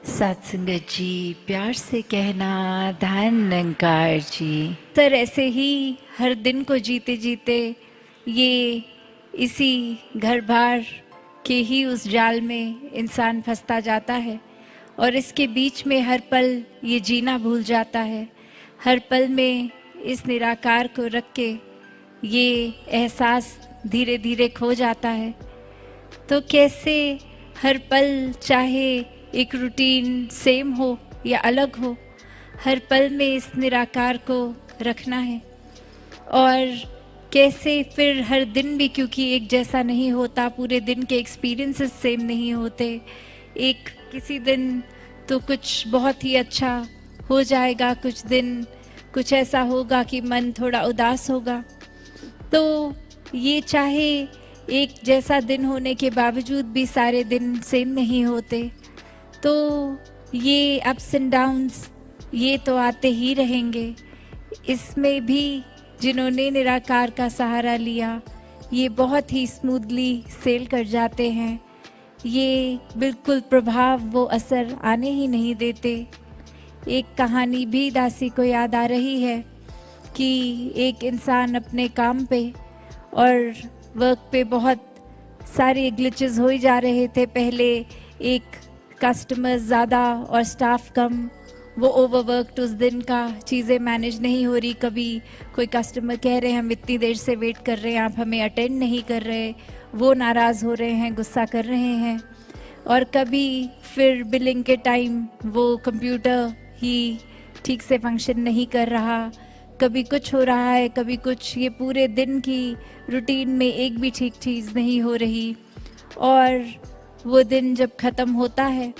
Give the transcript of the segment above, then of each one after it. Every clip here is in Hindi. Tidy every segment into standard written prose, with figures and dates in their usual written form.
सत्संगत जी, प्यार से कहना धन निरंकार जी। सर ऐसे ही हर दिन को जीते जीते ये इसी घर बार के ही उस जाल में इंसान फंसता जाता है और इसके बीच में हर पल ये जीना भूल जाता है। हर पल में इस निराकार को रख के ये एहसास धीरे धीरे खो जाता है। तो कैसे हर पल, चाहे एक रूटीन सेम हो या अलग हो, हर पल में इस निराकार को रखना है। और कैसे फिर हर दिन भी, क्योंकि एक जैसा नहीं होता, पूरे दिन के एक्सपीरियंसेस सेम नहीं होते। एक किसी दिन तो कुछ बहुत ही अच्छा हो जाएगा, कुछ दिन कुछ ऐसा होगा कि मन थोड़ा उदास होगा। तो ये चाहे एक जैसा दिन होने के बावजूद भी सारे दिन सेम नहीं होते। तो ये अप्स एंड डाउन्स ये तो आते ही रहेंगे। इसमें भी जिन्होंने निराकार का सहारा लिया ये बहुत ही स्मूथली सेल कर जाते हैं। ये बिल्कुल प्रभाव वो असर आने ही नहीं देते। एक कहानी भी दासी को याद आ रही है कि एक इंसान अपने काम पे और वर्क पे बहुत सारे ग्लिचेस हो ही जा रहे थे। पहले एक कस्टमर्स ज़्यादा और स्टाफ कम, वो ओवरवर्कड उस दिन का, चीज़ें मैनेज नहीं हो रही। कभी कोई कस्टमर कह रहे हैं हम इतनी देर से वेट कर रहे हैं, आप हमें अटेंड नहीं कर रहे, वो नाराज़ हो रहे हैं, गुस्सा कर रहे हैं। और कभी फिर बिलिंग के टाइम वो कंप्यूटर ही ठीक से फंक्शन नहीं कर रहा, कभी कुछ हो रहा है, कभी कुछ। ये पूरे दिन की रूटीन में एक भी ठीक चीज़ नहीं हो रही। और वो दिन जब ख़त्म होता है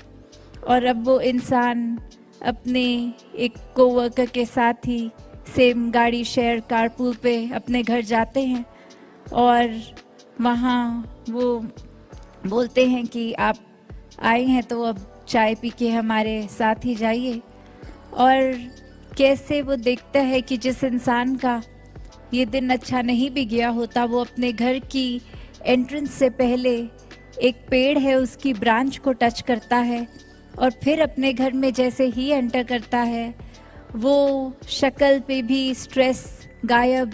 और अब वो इंसान अपने एक कोवर्कर के साथ ही सेम गाड़ी शेयर कारपूल पे अपने घर जाते हैं और वहाँ वो बोलते हैं कि आप आए हैं तो अब चाय पी के हमारे साथ ही जाइए। और कैसे वो देखता है कि जिस इंसान का ये दिन अच्छा नहीं भी गया होता, वो अपने घर की एंट्रेंस से पहले एक पेड़ है उसकी ब्रांच को टच करता है और फिर अपने घर में जैसे ही एंटर करता है वो शक्ल पे भी स्ट्रेस गायब,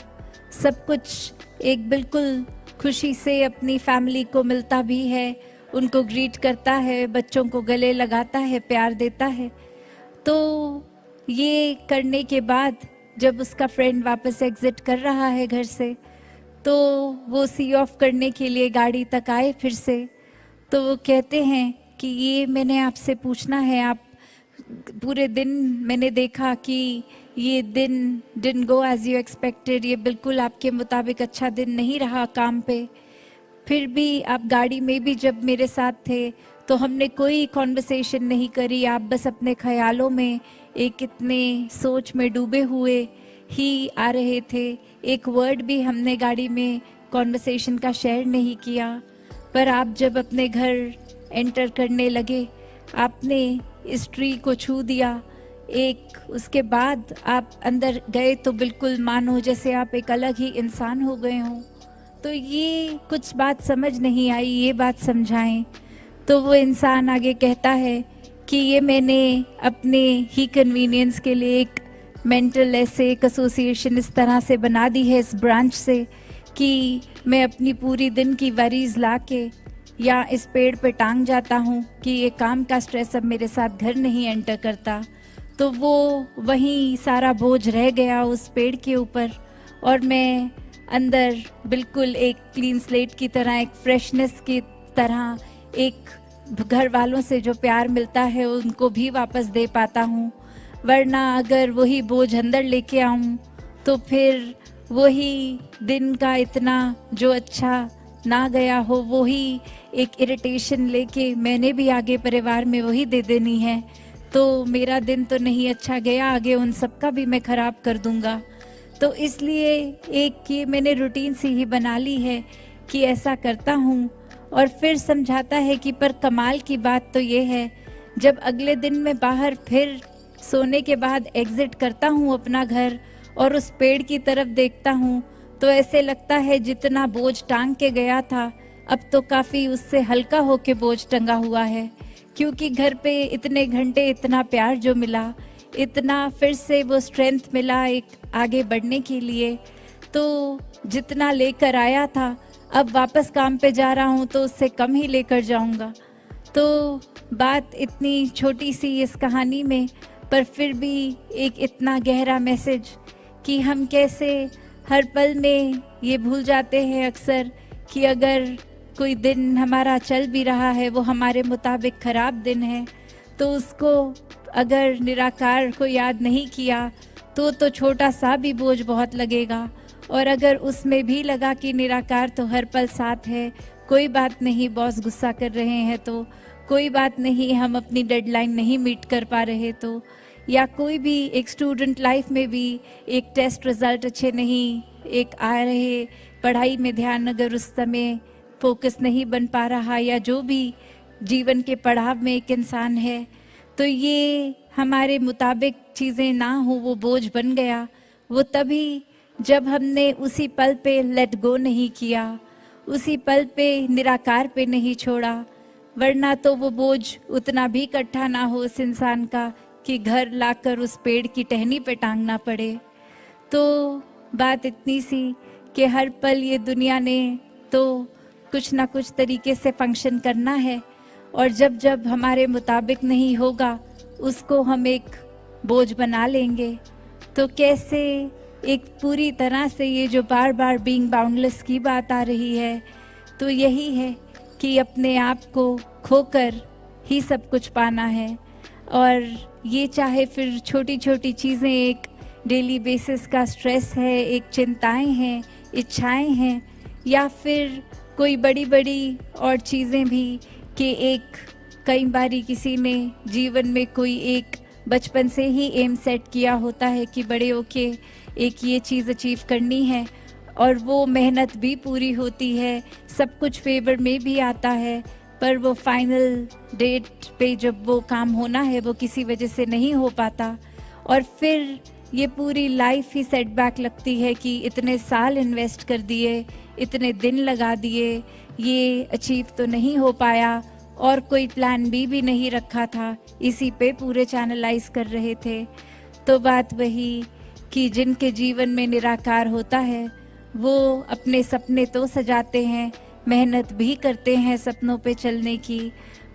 सब कुछ एक बिल्कुल खुशी से अपनी फैमिली को मिलता भी है, उनको ग्रीट करता है, बच्चों को गले लगाता है, प्यार देता है। तो ये करने के बाद जब उसका फ्रेंड वापस एग्जिट कर रहा है घर से, तो वो सी ऑफ करने के लिए गाड़ी तक आए फिर से। तो वो कहते हैं कि ये मैंने आपसे पूछना है, आप पूरे दिन मैंने देखा कि ये दिन didn't go as you expected, ये बिल्कुल आपके मुताबिक अच्छा दिन नहीं रहा काम पे। फिर भी आप गाड़ी में भी जब मेरे साथ थे तो हमने कोई कॉन्वर्सेशन नहीं करी, आप बस अपने ख्यालों में एक इतने सोच में डूबे हुए ही आ रहे थे। एक वर्ड भी हमने गाड़ी में कॉन्वर्सेशन का शेयर नहीं किया। पर आप जब अपने घर एंटर करने लगे, आपने इस ट्री को छू दिया, एक उसके बाद आप अंदर गए तो बिल्कुल मानो जैसे आप एक अलग ही इंसान हो गए हों। तो ये कुछ बात समझ नहीं आई, ये बात समझाएं। तो वो इंसान आगे कहता है कि ये मैंने अपने ही कन्वीनियंस के लिए एक मेंटल ऐसे एक एसोसिएशन इस तरह से बना दी है इस ब्रांच से कि मैं अपनी पूरी दिन की वरीज ला के या इस पेड़ पे टांग जाता हूँ कि ये काम का स्ट्रेस अब मेरे साथ घर नहीं एंटर करता। तो वो वहीं सारा बोझ रह गया उस पेड़ के ऊपर और मैं अंदर बिल्कुल एक क्लीन स्लेट की तरह, एक फ्रेशनेस की तरह, एक घर वालों से जो प्यार मिलता है उनको भी वापस दे पाता हूँ। वरना अगर वही बोझ अंदर लेके आऊँ तो फिर वही दिन का इतना जो अच्छा ना गया हो, वही एक इरिटेशन लेके मैंने भी आगे परिवार में वही दे देनी है। तो मेरा दिन तो नहीं अच्छा गया, आगे उन सब का भी मैं ख़राब कर दूंगा। तो इसलिए एक ये मैंने रूटीन सी ही बना ली है कि ऐसा करता हूँ। और फिर समझाता है कि पर कमाल की बात तो ये है, जब अगले दिन मैं बाहर फिर सोने के बाद एग्जिट करता हूँ अपना घर और उस पेड़ की तरफ देखता हूँ तो ऐसे लगता है जितना बोझ टांग के गया था अब तो काफ़ी उससे हल्का होके बोझ टंगा हुआ है। क्योंकि घर पे इतने घंटे इतना प्यार जो मिला, इतना फिर से वो स्ट्रेंथ मिला एक आगे बढ़ने के लिए, तो जितना लेकर आया था अब वापस काम पे जा रहा हूँ तो उससे कम ही लेकर जाऊँगा। तो बात इतनी छोटी सी इस कहानी में, पर फिर भी एक इतना गहरा मैसेज कि हम कैसे हर पल में ये भूल जाते हैं अक्सर कि अगर कोई दिन हमारा चल भी रहा है वो हमारे मुताबिक ख़राब दिन है, तो उसको अगर निराकार को याद नहीं किया तो छोटा सा भी बोझ बहुत लगेगा। और अगर उसमें भी लगा कि निराकार तो हर पल साथ है, कोई बात नहीं, बॉस गुस्सा कर रहे हैं तो, कोई बात नहीं, हम अपनी डेडलाइन नहीं मीट कर पा रहे तो, या कोई भी एक स्टूडेंट लाइफ में भी एक टेस्ट रिज़ल्ट अच्छे नहीं एक आ रहे, पढ़ाई में ध्यान अगर उस समय फोकस नहीं बन पा रहा, या जो भी जीवन के पड़ाव में एक इंसान है, तो ये हमारे मुताबिक चीज़ें ना हो वो बोझ बन गया। वो तभी जब हमने उसी पल पे लेट गो नहीं किया, उसी पल पे निराकार पे नहीं छोड़ा, वरना तो वो बोझ उतना भी इकट्ठा ना हो उस इंसान का कि घर लाकर उस पेड़ की टहनी पे टांगना पड़े। तो बात इतनी सी कि हर पल ये दुनिया ने तो कुछ ना कुछ तरीके से फंक्शन करना है, और जब जब हमारे मुताबिक नहीं होगा उसको हम एक बोझ बना लेंगे। तो कैसे एक पूरी तरह से ये जो बार बार बीइंग बाउंडलेस की बात आ रही है, तो यही है कि अपने आप को खोकर ही सब कुछ पाना है। और ये चाहे फिर छोटी छोटी चीज़ें, एक डेली बेसिस का स्ट्रेस है, एक चिंताएं हैं, इच्छाएं हैं, या फिर कोई बड़ी बड़ी और चीज़ें भी कि एक कई बारी किसी ने जीवन में कोई एक बचपन से ही एम सेट किया होता है कि बड़े होके एक ये चीज़ अचीव करनी है, और वो मेहनत भी पूरी होती है, सब कुछ फेवर में भी आता है, पर वो फाइनल डेट पे जब वो काम होना है वो किसी वजह से नहीं हो पाता, और फिर ये पूरी लाइफ ही सेटबैक लगती है कि इतने साल इन्वेस्ट कर दिए, इतने दिन लगा दिए, ये अचीव तो नहीं हो पाया, और कोई प्लान बी भी नहीं रखा था, इसी पे पूरे चैनलाइज कर रहे थे। तो बात वही कि जिनके जीवन में निराकार होता है वो अपने सपने तो सजाते हैं, मेहनत भी करते हैं सपनों पे चलने की,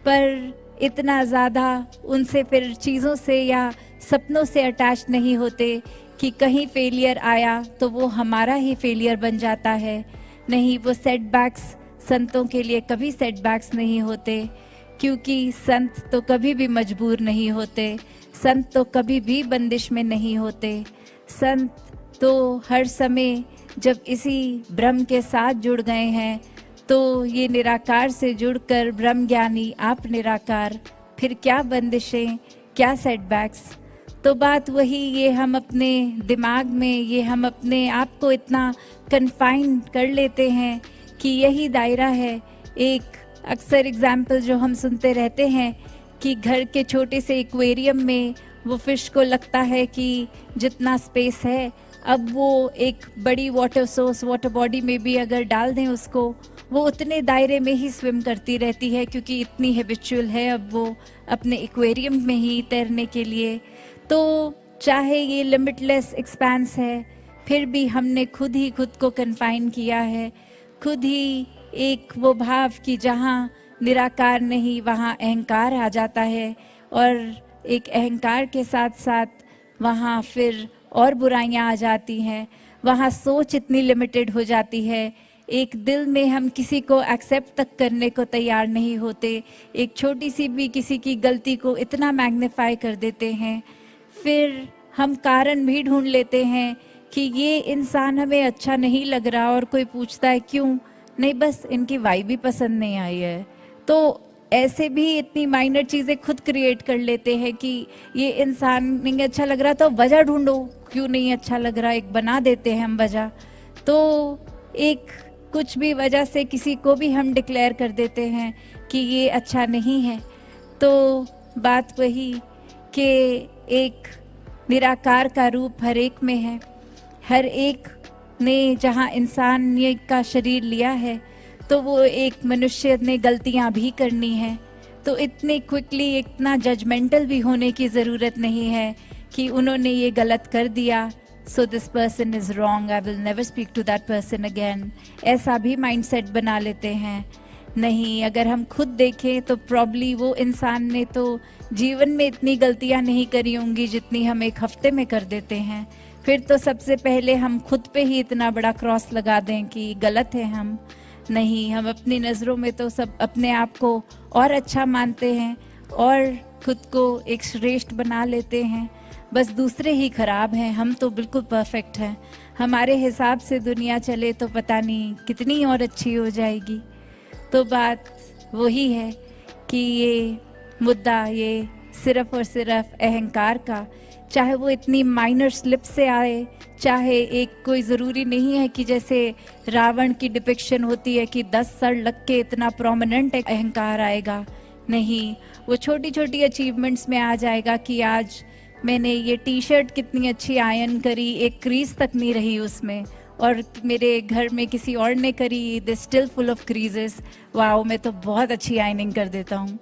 पर इतना ज़्यादा उनसे फिर चीज़ों से या सपनों से अटैच नहीं होते कि कहीं फेलियर आया तो वो हमारा ही फेलियर बन जाता है। नहीं, वो सेटबैक्स संतों के लिए कभी सेटबैक्स नहीं होते, क्योंकि संत तो कभी भी मजबूर नहीं होते, संत तो कभी भी बंदिश में नहीं होते। संत तो हर समय जब इसी ब्रह्म के साथ जुड़ गए हैं, तो ये निराकार से जुड़कर ब्रह्म ज्ञानी आप निराकार, फिर क्या बंदिशें, क्या सेटबैक्स। तो बात वही, ये हम अपने दिमाग में, ये हम अपने आप को इतना कन्फाइन कर लेते हैं कि यही दायरा है। एक अक्सर एग्जाम्पल जो हम सुनते रहते हैं कि घर के छोटे से एक्वेरियम में वो फिश को लगता है कि जितना स्पेस है, अब वो एक बड़ी वाटर सोर्स, वाटर बॉडी में भी अगर डाल दें उसको, वो उतने दायरे में ही स्विम करती रहती है, क्योंकि इतनी हैबिचुअल है अब वो अपने एक्वेरियम में ही तैरने के लिए। तो चाहे ये लिमिटलेस एक्सपेंस है, फिर भी हमने खुद ही खुद को कन्फाइन किया है, खुद ही एक वो भाव कि जहाँ निराकार नहीं वहाँ अहंकार आ जाता है, और एक अहंकार के साथ साथ वहाँ फिर और बुराइयाँ आ जाती हैं, वहाँ सोच इतनी लिमिटेड हो जाती है, एक दिल में हम किसी को एक्सेप्ट तक करने को तैयार नहीं होते, एक छोटी सी भी किसी की गलती को इतना मैग्नीफाई कर देते हैं, फिर हम कारण भी ढूंढ लेते हैं कि ये इंसान हमें अच्छा नहीं लग रहा, और कोई पूछता है क्यों, नहीं बस इनकी वाइब भी पसंद नहीं आई है। तो ऐसे भी इतनी माइनर चीज़ें खुद क्रिएट कर लेते हैं कि ये इंसान नहीं अच्छा लग रहा, तो वजह ढूंढो क्यों नहीं अच्छा लग रहा, एक बना देते हैं हम वजह। तो एक कुछ भी वजह से किसी को भी हम डिक्लेयर कर देते हैं कि ये अच्छा नहीं है। तो बात वही कि एक निराकार का रूप हर एक में है, हर एक ने जहाँ इंसानियत का शरीर लिया है, तो वो एक मनुष्य ने गलतियाँ भी करनी है, तो इतनी क्विकली इतना जजमेंटल भी होने की ज़रूरत नहीं है कि उन्होंने ये गलत कर दिया, so this person is wrong, I will never speak to that person again, ऐसा भी माइंडसेट बना लेते हैं। नहीं, अगर हम खुद देखें तो प्रॉब्ली वो इंसान ने तो जीवन में इतनी गलतियां नहीं करी होंगी जितनी हम एक हफ्ते में कर देते हैं। फिर तो सबसे पहले हम खुद पे ही इतना बड़ा क्रॉस लगा दें कि गलत है हम। नहीं, हम अपनी नज़रों में तो सब अपने आप को और अच्छा मानते हैं और खुद को एक श्रेष्ठ बना लेते हैं। बस दूसरे ही खराब हैं, हम तो बिल्कुल परफेक्ट हैं। हमारे हिसाब से दुनिया चले तो पता नहीं कितनी और अच्छी हो जाएगी। तो बात वही है कि ये मुद्दा ये सिर्फ और सिर्फ अहंकार का, चाहे वो इतनी माइनर स्लिप से आए, चाहे एक कोई ज़रूरी नहीं है कि जैसे रावण की डिपिक्शन होती है कि 10 सर लग के इतना प्रोमिनेंट अहंकार आएगा। नहीं, वो छोटी छोटी अचीवमेंट्स में आ जाएगा कि आज मैंने ये टी शर्ट कितनी अच्छी आयरन करी, एक क्रीज तक नहीं रही उसमें, और मेरे घर में किसी और ने करी, they still full of creases, wow मैं तो बहुत अच्छी आयरनिंग कर देता हूँ।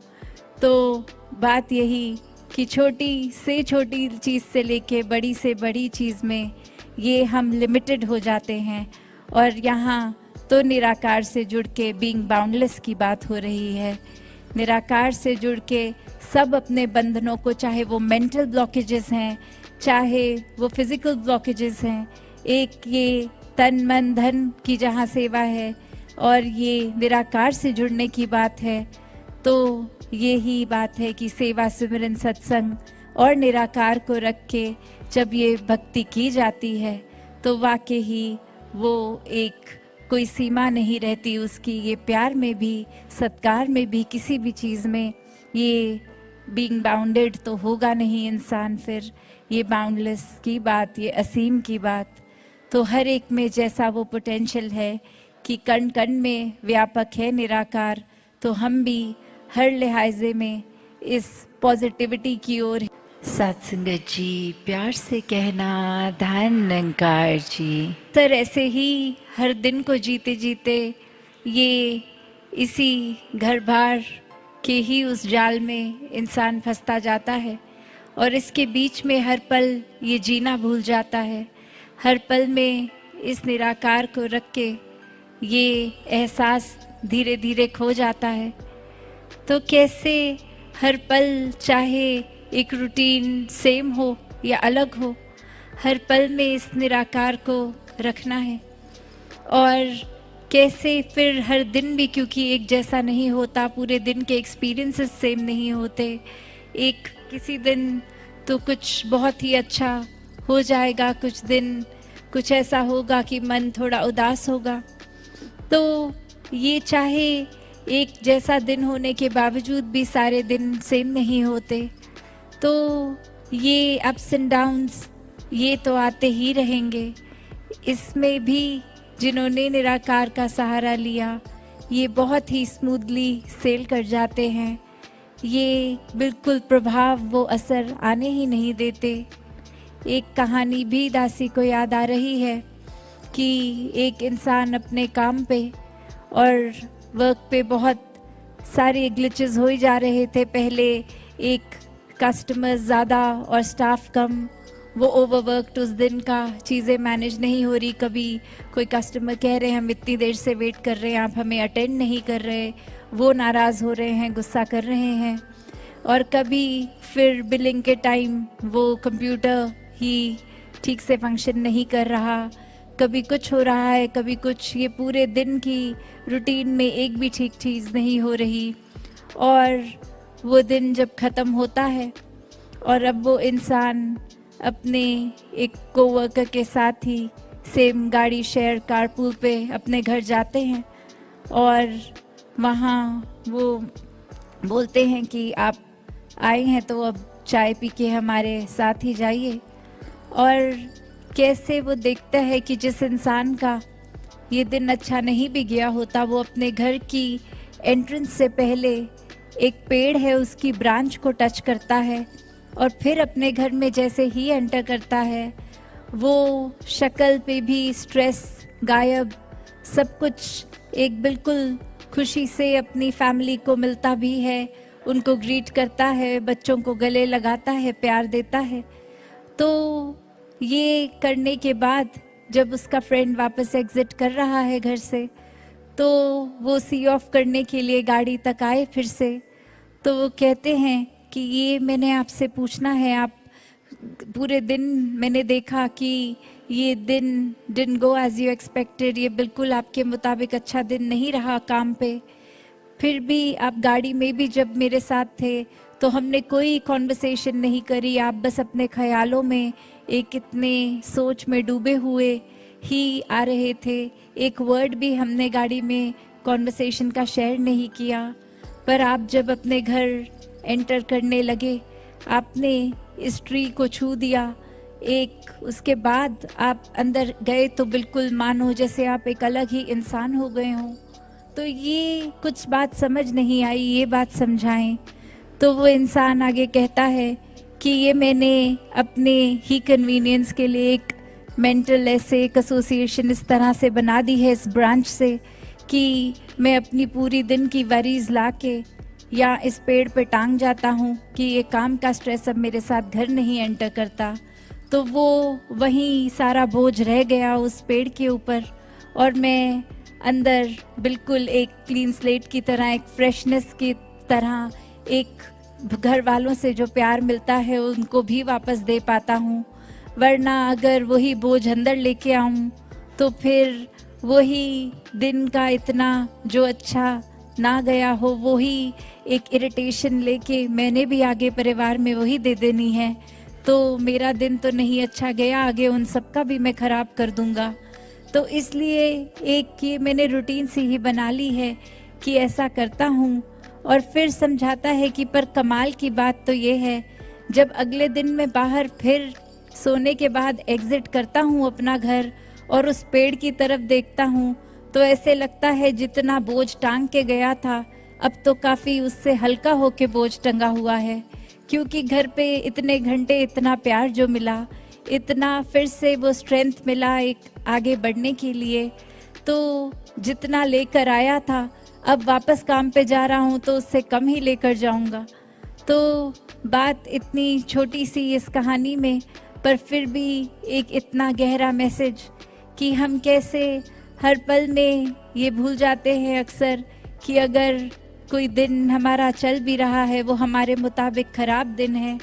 तो बात यही कि छोटी से छोटी चीज़ से लेके बड़ी से बड़ी चीज़ में ये हम लिमिटेड हो जाते हैं। और यहाँ तो निराकार से जुड़ के बीइंग बाउंडलेस की बात हो रही है। निराकार से जुड़ के सब अपने बंधनों को, चाहे वो मेंटल ब्लॉकेजेस हैं, चाहे वो फिज़िकल ब्लॉकेजेस हैं, एक ये तन मन धन की जहाँ सेवा है और ये निराकार से जुड़ने की बात है, तो यही बात है कि सेवा सिमरन सत्संग और निराकार को रख के जब ये भक्ति की जाती है तो वाकई ही वो एक कोई सीमा नहीं रहती उसकी। ये प्यार में भी, सत्कार में भी, किसी भी चीज़ में ये बीइंग बाउंडेड तो होगा नहीं इंसान। फिर ये बाउंडलेस की बात, ये असीम की बात, तो हर एक में जैसा वो पोटेंशियल है कि कण कण में व्यापक है निराकार, तो हम भी हर लिहाजे में इस पॉजिटिविटी की ओर। सत्संगत जी, प्यार से कहना धन निरंकार जी। सर, ऐसे ही हर दिन को जीते जीते ये इसी घर बार के ही उस जाल में इंसान फंसता जाता है और इसके बीच में हर पल ये जीना भूल जाता है। हर पल में इस निराकार को रख के ये एहसास धीरे धीरे खो जाता है। तो कैसे हर पल, चाहे एक रूटीन सेम हो या अलग हो, हर पल में इस निराकार को रखना है। और कैसे फिर हर दिन भी, क्योंकि एक जैसा नहीं होता, पूरे दिन के एक्सपीरियंसेस सेम नहीं होते। एक किसी दिन तो कुछ बहुत ही अच्छा हो जाएगा, कुछ दिन कुछ ऐसा होगा कि मन थोड़ा उदास होगा। तो ये चाहे एक जैसा दिन होने के बावजूद भी सारे दिन सेम नहीं होते। तो ये अप्स एंड डाउन्स ये तो आते ही रहेंगे। इसमें भी जिन्होंने निराकार का सहारा लिया ये बहुत ही स्मूथली सेल कर जाते हैं। ये बिल्कुल प्रभाव, वो असर आने ही नहीं देते। एक कहानी भी दासी को याद आ रही है कि एक इंसान अपने काम पे और वर्क पे बहुत सारे ग्लिचेस हो ही जा रहे थे। पहले एक कस्टमर्स ज़्यादा और स्टाफ कम, वो ओवरवर्कड उस दिन का, चीज़ें मैनेज नहीं हो रही। कभी कोई कस्टमर कह रहे हैं हम इतनी देर से वेट कर रहे हैं, आप हमें अटेंड नहीं कर रहे, वो नाराज़ हो रहे हैं, गुस्सा कर रहे हैं। और कभी फिर बिलिंग के टाइम वो कंप्यूटर ही ठीक से फंक्शन नहीं कर रहा, कभी कुछ हो रहा है, कभी कुछ। ये पूरे दिन की रूटीन में एक भी ठीक चीज़ नहीं हो रही। और वो दिन जब ख़त्म होता है और अब वो इंसान अपने एक कोवर्कर के साथ ही सेम गाड़ी शेयर कारपूल पे अपने घर जाते हैं और वहाँ वो बोलते हैं कि आप आए हैं तो अब चाय पी के हमारे साथ ही जाइए। और कैसे वो देखता है कि जिस इंसान का ये दिन अच्छा नहीं भी गया होता, वो अपने घर की एंट्रेंस से पहले एक पेड़ है उसकी ब्रांच को टच करता है और फिर अपने घर में जैसे ही एंटर करता है वो शक्ल पे भी स्ट्रेस गायब, सब कुछ एक बिल्कुल खुशी से अपनी फैमिली को मिलता भी है, उनको ग्रीट करता है, बच्चों को गले लगाता है, प्यार देता है। तो ये करने के बाद जब उसका फ्रेंड वापस एग्जिट कर रहा है घर से, तो वो सी ऑफ करने के लिए गाड़ी तक आए फिर से। तो वो कहते हैं कि ये मैंने आपसे पूछना है, आप पूरे दिन मैंने देखा कि ये दिन didn't go as you expected, ये बिल्कुल आपके मुताबिक अच्छा दिन नहीं रहा काम पे। फिर भी आप गाड़ी में भी जब मेरे साथ थे तो हमने कोई कॉन्वर्सेशन नहीं करी, आप बस अपने ख्यालों में एक इतने सोच में डूबे हुए ही आ रहे थे। एक वर्ड भी हमने गाड़ी में कॉन्वर्सेशन का शेयर नहीं किया। पर आप जब अपने घर एंटर करने लगे, आपने इस ट्री को छू दिया एक, उसके बाद आप अंदर गए तो बिल्कुल मानो जैसे आप एक अलग ही इंसान हो गए हों। तो ये कुछ बात समझ नहीं आई, ये बात समझाएं। तो वो इंसान आगे कहता है कि ये मैंने अपने ही कन्वीनियंस के लिए एक मेंटल ऐसे एक एसोसिएशन इस तरह से बना दी है इस ब्रांच से कि मैं अपनी पूरी दिन की वरीज ला के या इस पेड़ पे टांग जाता हूँ कि ये काम का स्ट्रेस अब मेरे साथ घर नहीं एंटर करता। तो वो वहीं सारा बोझ रह गया उस पेड़ के ऊपर, और मैं अंदर बिल्कुल एक क्लीन स्लेट की तरह, एक फ्रेशनेस की तरह, एक घर वालों से जो प्यार मिलता है उनको भी वापस दे पाता हूँ। वरना अगर वही बोझ अंदर लेके आऊँ तो फिर वही दिन का इतना जो अच्छा ना गया हो, वही एक इरिटेशन लेके मैंने भी आगे परिवार में वही दे देनी है। तो मेरा दिन तो नहीं अच्छा गया, आगे उन सब का भी मैं ख़राब कर दूंगा। तो इसलिए एक ये मैंने रूटीन सी ही बना ली है कि ऐसा करता हूँ। और फिर समझाता है कि पर कमाल की बात तो ये है, जब अगले दिन मैं बाहर फिर सोने के बाद एग्जिट करता हूँ अपना घर और उस पेड़ की तरफ देखता हूँ, तो ऐसे लगता है जितना बोझ टांग के गया था अब तो काफ़ी उससे हल्का होके बोझ टंगा हुआ है। क्योंकि घर पे इतने घंटे इतना प्यार जो मिला, इतना फिर से वो स्ट्रेंथ मिला एक आगे बढ़ने के लिए, तो जितना लेकर आया था अब वापस काम पे जा रहा हूँ तो उससे कम ही लेकर जाऊँगा। तो बात इतनी छोटी सी इस कहानी में, पर फिर भी एक इतना गहरा मैसेज कि हम कैसे हर पल में ये भूल जाते हैं अक्सर कि अगर कोई दिन हमारा चल भी रहा है वो हमारे मुताबिक ख़राब दिन है,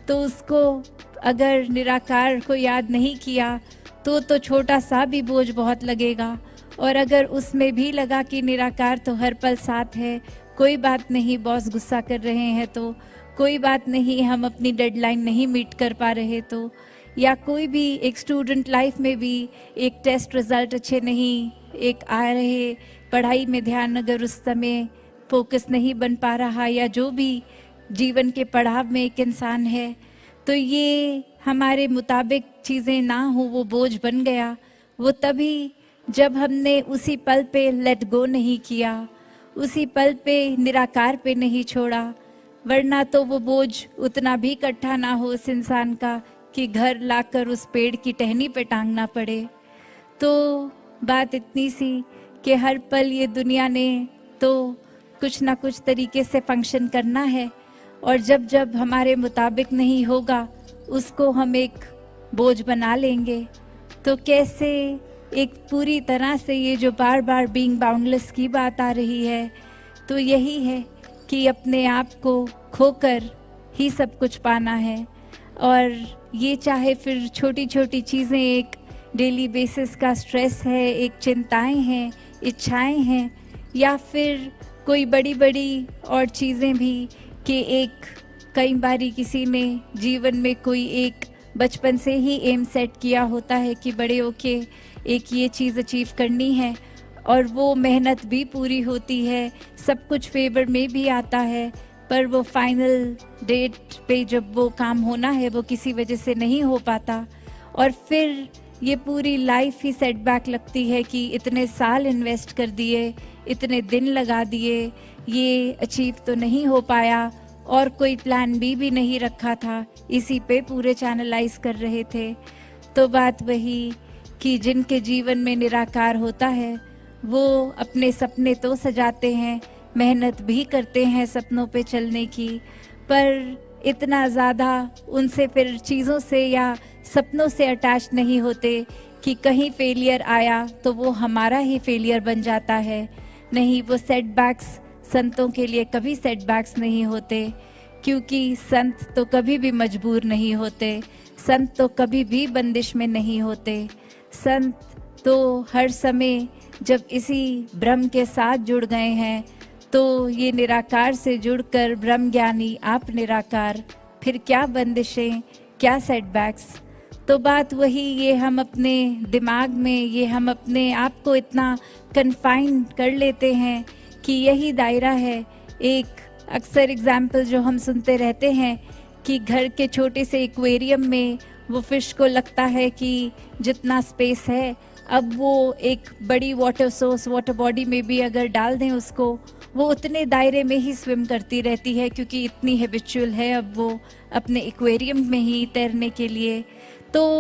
तो उसको अगर निराकार को याद नहीं किया तो छोटा सा भी बोझ बहुत लगेगा। और अगर उसमें भी लगा कि निराकार तो हर पल साथ है, कोई बात नहीं, बॉस गुस्सा कर रहे हैं तो कोई बात नहीं, हम अपनी डेडलाइन नहीं मीट कर पा रहे तो, या कोई भी एक स्टूडेंट लाइफ में भी एक टेस्ट रिज़ल्ट अच्छे नहीं एक आ रहे, पढ़ाई में ध्यान अगर उस समय फोकस नहीं बन पा रहा, या जो भी जीवन के पड़ाव में एक इंसान है, तो ये हमारे मुताबिक चीज़ें ना हो वो बोझ बन गया। वो तभी जब हमने उसी पल पे लेट गो नहीं किया, उसी पल पे निराकार पे नहीं छोड़ा, वरना तो वो बोझ उतना भी इकट्ठा ना हो उस इंसान का कि घर लाकर उस पेड़ की टहनी पे टांगना पड़े। तो बात इतनी सी कि हर पल ये दुनिया ने तो कुछ ना कुछ तरीके से फंक्शन करना है, और जब जब हमारे मुताबिक नहीं होगा उसको हम एक बोझ बना लेंगे। तो कैसे एक पूरी तरह से ये जो बार बार बीइंग बाउंडलेस की बात आ रही है, तो यही है कि अपने आप को खोकर ही सब कुछ पाना है। और ये चाहे फिर छोटी छोटी चीज़ें, एक डेली बेसिस का स्ट्रेस है, एक चिंताएं हैं, इच्छाएं हैं, या फिर कोई बड़ी बड़ी और चीज़ें भी कि एक कई बारी किसी ने जीवन में कोई एक बचपन से ही एम सेट किया होता है कि बड़े होके एक ये चीज़ अचीव करनी है, और वो मेहनत भी पूरी होती है, सब कुछ फेवर में भी आता है, पर वो फाइनल डेट पे जब वो काम होना है वो किसी वजह से नहीं हो पाता, और फिर ये पूरी लाइफ ही सेटबैक लगती है कि इतने साल इन्वेस्ट कर दिए, इतने दिन लगा दिए, ये अचीव तो नहीं हो पाया, और कोई प्लान बी भी नहीं रखा था, इसी पे पूरे चैनलाइज कर रहे थे। तो बात वही कि जिनके जीवन में निराकार होता है वो अपने सपने तो सजाते हैं, मेहनत भी करते हैं सपनों पे चलने की, पर इतना ज़्यादा उनसे फिर चीज़ों से या सपनों से अटैच नहीं होते कि कहीं फेलियर आया तो वो हमारा ही फेलियर बन जाता है। नहीं, वो सेटबैक्स संतों के लिए कभी सेटबैक्स नहीं होते, क्योंकि संत तो कभी भी मजबूर नहीं होते, संत तो कभी भी बंदिश में नहीं होते। संत तो हर समय जब इसी ब्रह्म के साथ जुड़ गए हैं, तो ये निराकार से जुड़कर ब्रह्म ज्ञानी आप निराकार, फिर क्या बंदिशें, क्या सेटबैक्स। तो बात वही, ये हम अपने दिमाग में, ये हम अपने आप को इतना कन्फाइन कर लेते हैं कि यही दायरा है। एक अक्सर एग्जाम्पल जो हम सुनते रहते हैं कि घर के छोटे से एक्वेरियम में वो फिश को लगता है कि जितना स्पेस है, अब वो एक बड़ी वाटर सोर्स, वाटर बॉडी में भी अगर डाल दें उसको, वो उतने दायरे में ही स्विम करती रहती है, क्योंकि इतनी हैबिचुअल है अब वो अपने एक्वेरियम में ही तैरने के लिए। तो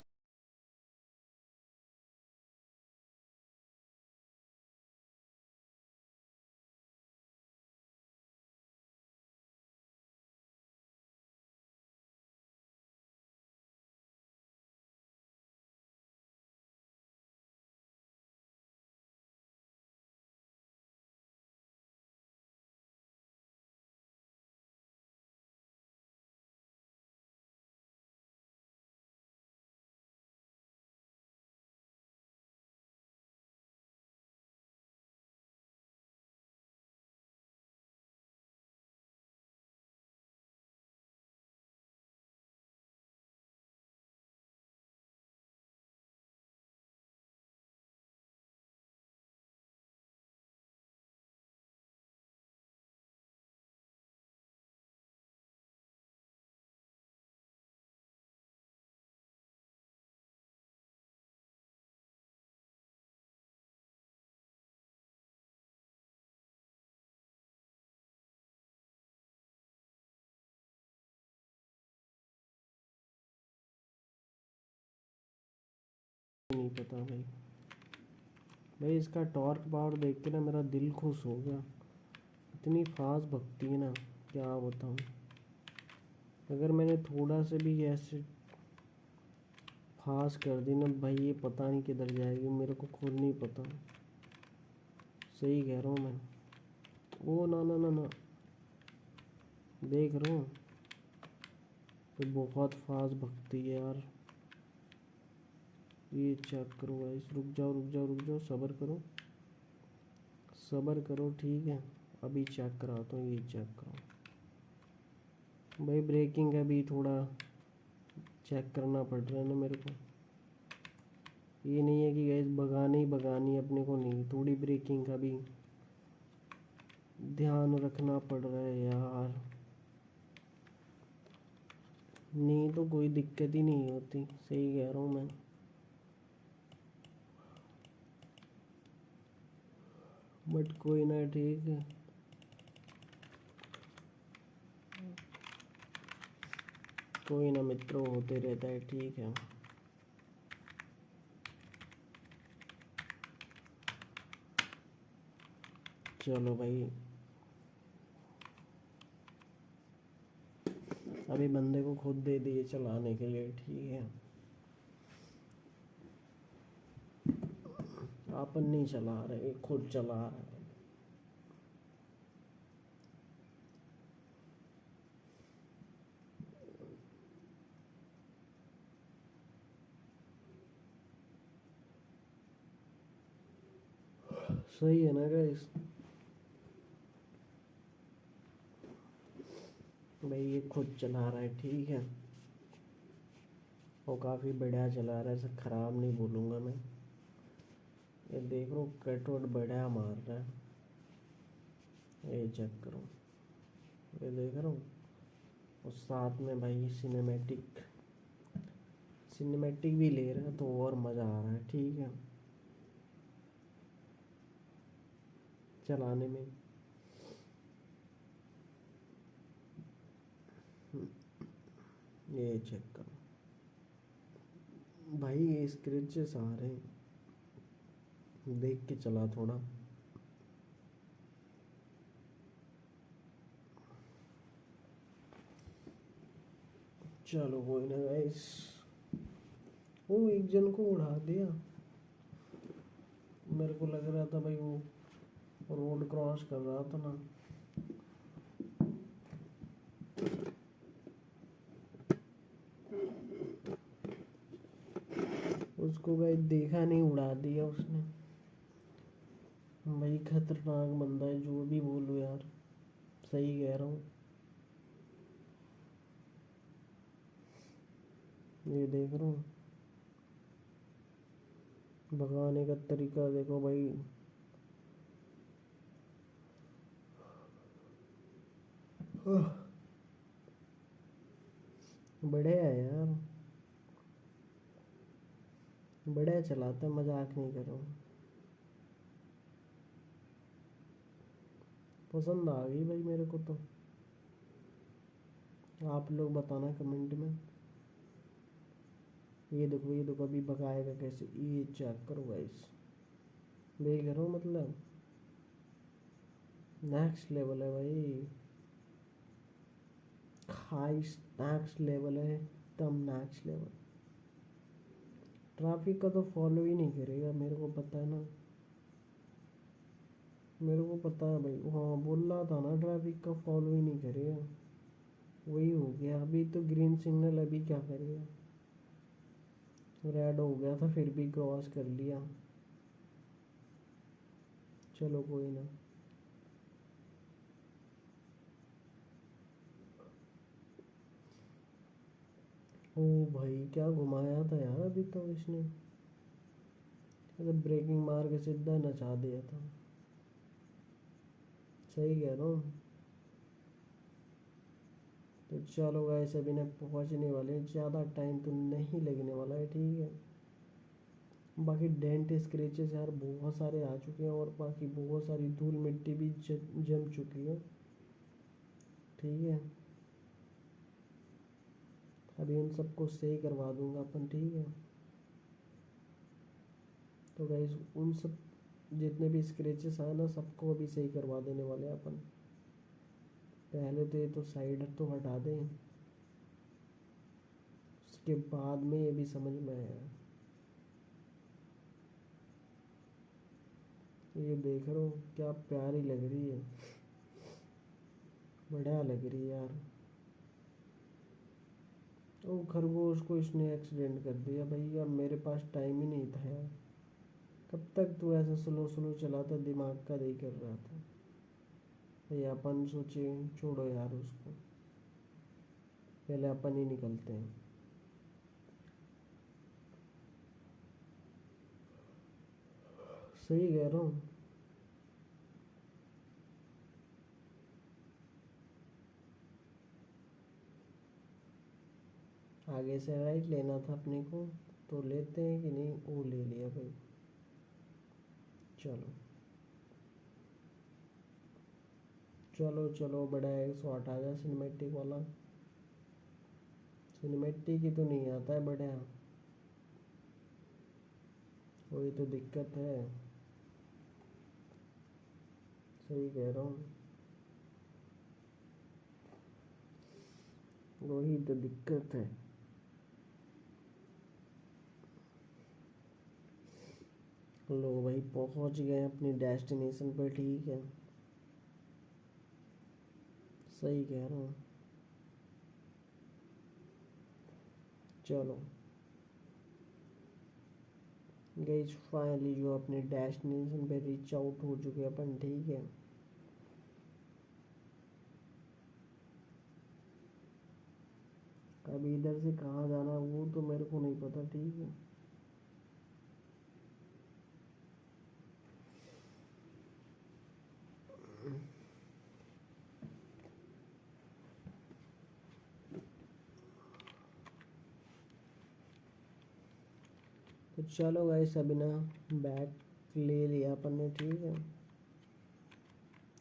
नहीं पता भाई। भाई इसका टॉर्क पावर देख के ना मेरा दिल खुश हो गया। इतनी फास्ट भगती है ना, क्या बताऊँ। अगर मैंने थोड़ा से भी ऐसे फास्ट कर दी ना भाई, ये पता नहीं किधर जाएगी, मेरे को खुद नहीं पता। सही कह रहा हूँ मैं। ओ ना ना ना ना, देख रहा हूँ तो बहुत फास्ट भगती है यार। ये चेक करो गाइस, रुक जाओ रुक जाओ रुक जाओ, सब्र करो सब्र करो, ठीक है। अभी चेक कराता हूँ, ये चेक करो भाई। ब्रेकिंग का भी थोड़ा चेक करना पड़ रहा है ना मेरे को। ये नहीं है कि गैस भगानी ही भगानी अपने को, नहीं, थोड़ी ब्रेकिंग का भी ध्यान रखना पड़ रहा है यार। नहीं तो कोई दिक्कत ही नहीं होती, सही कह रहा हूँ मैं। बट कोई ना, ठीक है, कोई ना मित्रों, होते रहता है, ठीक है। चलो भाई, अभी बंदे को खुद दे दिए चलाने के लिए, ठीक है। अपन नहीं चला रहे, खुद चला रहे हैं। सही है ना गाइस। भाई ये खुद चला रहा है, ठीक है, वो काफ़ी बढ़िया चला रहा है, ऐसा ख़राब नहीं बोलूँगा मैं। ये देख लो कटवट बढ़िया मार रहा है, ये चेक करो, ये देख रहा हूँ। और साथ में भाई सिनेमैटिक सिनेमैटिक भी ले रहा है, तो और मज़ा आ रहा है, ठीक है, चलाने में। ये चेक करो भाई, ये स्क्रैचेस आ रहे हैं, देख के चला थोड़ा। चलो कोई ना गाइस, वो एक जन को उड़ा दिया। मेरे को लग रहा था भाई वो रोड क्रॉस कर रहा था ना। उसको गाइस देखा नहीं, उड़ा दिया उसने। भाई खतरनाक बंदा है, जो भी बोलो यार, सही कह रहा हूँ। ये देख रहा हूँ, भगाने का तरीका देखो भाई। बढ़िया है यार, बढ़िया चलाता है, मजाक नहीं कर रहा हूँ। पसंद आ गई भाई मेरे को तो। आप लोग बताना कमेंट में। ये देखो अभी भगाएगा कैसे, ये चेक करो गाइस। देख रहा हूँ, मतलब नेक्स्ट लेवल है भाई। हाइस्ट नेक्स्ट लेवल है, एकदम नेक्स्ट लेवल। ट्रैफिक का तो फॉलो ही नहीं करेगा, मेरे को पता है ना। मेरे को पता है भाई, हाँ बोल रहा था ना, ट्रैफिक का फॉलो ही नहीं करेगा। वही हो गया, अभी तो ग्रीन सिग्नल, अभी क्या करेगा। रेड हो गया था फिर भी क्रॉस कर लिया। चलो कोई ना। ओ भाई क्या घुमाया था यार अभी तो इसने, मतलब ब्रेकिंग मार के सीधा नचा दिया था। सही कह रहा हूँ। तो चलो गाइस, अभी ना पहुँचने वाले हैं, ज़्यादा टाइम तो नहीं लगने वाला है, ठीक है। बाकी डेंट स्क्रेचेस यार बहुत सारे आ चुके हैं, और बाकी बहुत सारी धूल मिट्टी भी जम चुकी है, ठीक है। अभी उन सबको सही करवा दूंगा अपन, ठीक है। तो गाइस उन सब जितने भी स्क्रेचेस आए ना, सबको अभी सही करवा देने वाले हैं अपन। पहले तो ये तो साइड तो हटा दें, उसके बाद में ये भी समझ में आया। ये देख रहे हो क्या प्यारी लग रही है, बढ़िया लग रही है यार। ओ खरगोश को इसने एक्सीडेंट कर दिया भाई, अब मेरे पास टाइम ही नहीं था यार। कब तक तू ऐसे स्लो स्लो चलाता, दिमाग का नहीं कर रहा था भाई। अपन सोचे छोड़ो यार उसको, पहले अपन ही निकलते हैं। सही कह रहा हूँ। आगे से राइट लेना था अपने को, तो लेते हैं कि नहीं, वो ले लिया भाई। चलो चलो चलो, बड़ा है शॉट आ जाए सिनेमेटिक वाला। सिनेमेटिक ही तो नहीं आता है बढ़िया, वही तो दिक्कत है। सही कह रहा हूँ, वही तो दिक्कत है। लो भाई पहुंच गए अपनी डेस्टिनेशन पे, ठीक है। सही कह रहा हूँ। चलो गाइस, फाइनली जो अपने डेस्टिनेशन पे रीच आउट हो चुके हैं अपन, ठीक है। अभी इधर से कहाँ जाना है वो तो मेरे को नहीं पता, ठीक है। तो चलो गाइस, अभी ना बैग ले लिया अपन ने, ठीक है।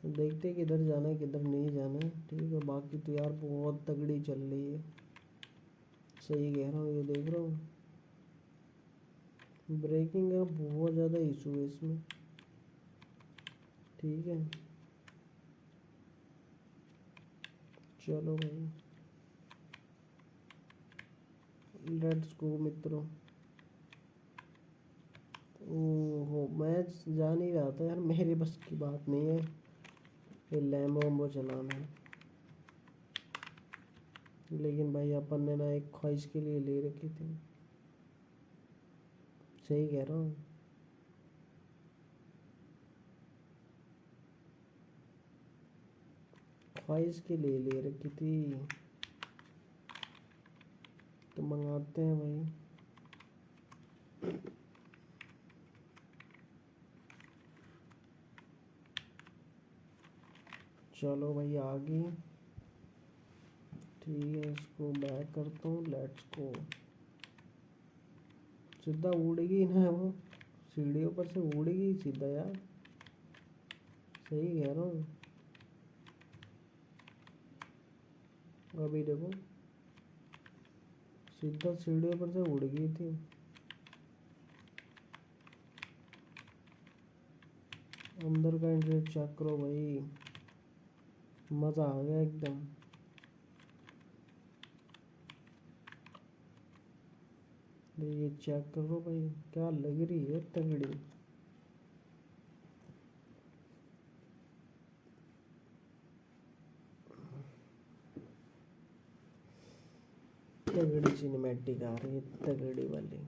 देखते हैं किधर जाना है किधर नहीं जाना है, ठीक है। बाकी तो यार बहुत तगड़ी चल रही है, सही कह रहा हूँ। ये देख रहा हूँ, ब्रेकिंग का बहुत ज़्यादा इशू है इसमें, ठीक है। चलो भाई, लेट्स गो मित्रों। ओहो मैं जा नहीं रहा था यार, मेरे बस की बात नहीं है ये लैम्बो वैम्बो चलाना। लेकिन भाई अपन ने ना एक ख्वाहिश के लिए ले रखी थी। सही कह रहा हूँ। ख्वाहिश के लिए ले रखी थी तो मंगाते हैं भाई। चलो भाई आ गई। ठीक है इसको बैक करता हूँ। Let's go. सीधा उड़ेगी ना वो, सीढ़ियों पर से उड़ेगी सीधा यार। सही कह रहा हूँ। अभी देखो सीधा सीढ़ियों पर से उड़ गई थी। अंदर का इंटरेस्ट चेक करो भाई, मज़ा आ गया एकदम। ये चेक करो भाई, क्या लग रही है तगड़ी। तगड़ी सिनेमैटिक आ रही है, तगड़ी वाली।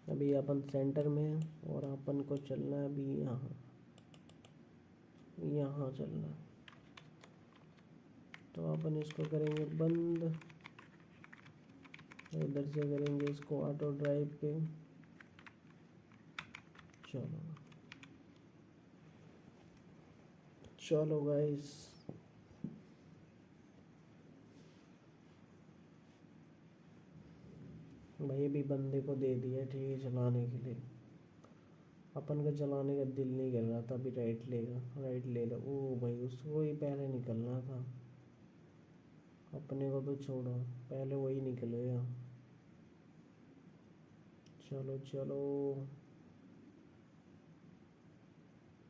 अभी अपन सेंटर में हैं और अपन को चलना है अभी यहाँ, यहाँ चलना है। तो अपन इसको करेंगे बंद, इधर से करेंगे इसको ऑटो ड्राइव पे। चलो चलो गाइस, भाई भी बंदे को दे दिया ठीक है चलाने के लिए। अपन का चलाने का दिल नहीं कर रहा था, अभी राइट लेगा, राइट ले लो। ओ भाई उसको ही पहले निकलना था, अपने को तो छोड़ो, पहले वही निकल गया। चलो चलो,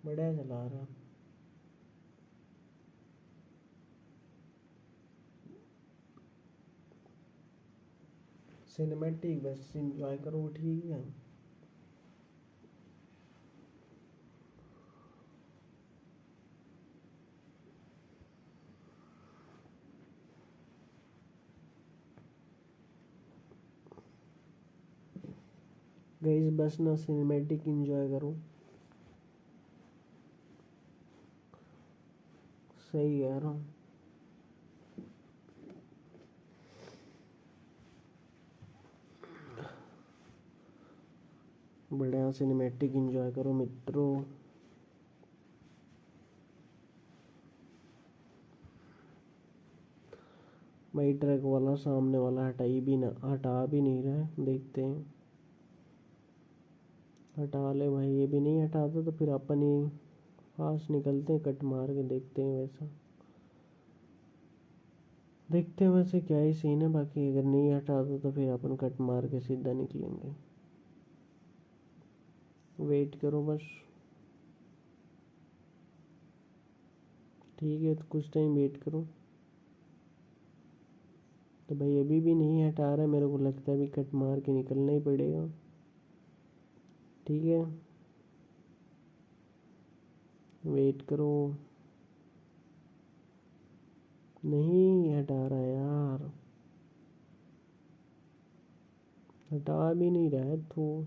बढ़िया चला रहा। सिनेमैटिक बस इंजॉय करो ठीक है। गाइस बस ना सिनेमैटिक इंजॉय करो। सही कह रहा हूँ। बढ़िया सिनेमैटिक इंजॉय करो मित्रों। भाई ट्रक वाला सामने वाला हटा भी नहीं रहा है, देखते हैं। हटा ले भाई, ये भी नहीं हटाता तो फिर अपन ही फास्ट निकलते हैं, कट मार के देखते हैं वैसा। देखते हैं वैसे क्या ही सीन है, बाकी अगर नहीं हटाता तो फिर अपन कट मार के सीधा निकलेंगे। वेट करो बस। ठीक है तो कुछ टाइम वेट करो। तो भाई अभी भी नहीं हटा रहा है, मेरे को लगता है अभी कट मार के निकलना ही पड़ेगा। ठीक है वेट करो। नहीं हटा रहा यार, हटा भी नहीं रहा है तो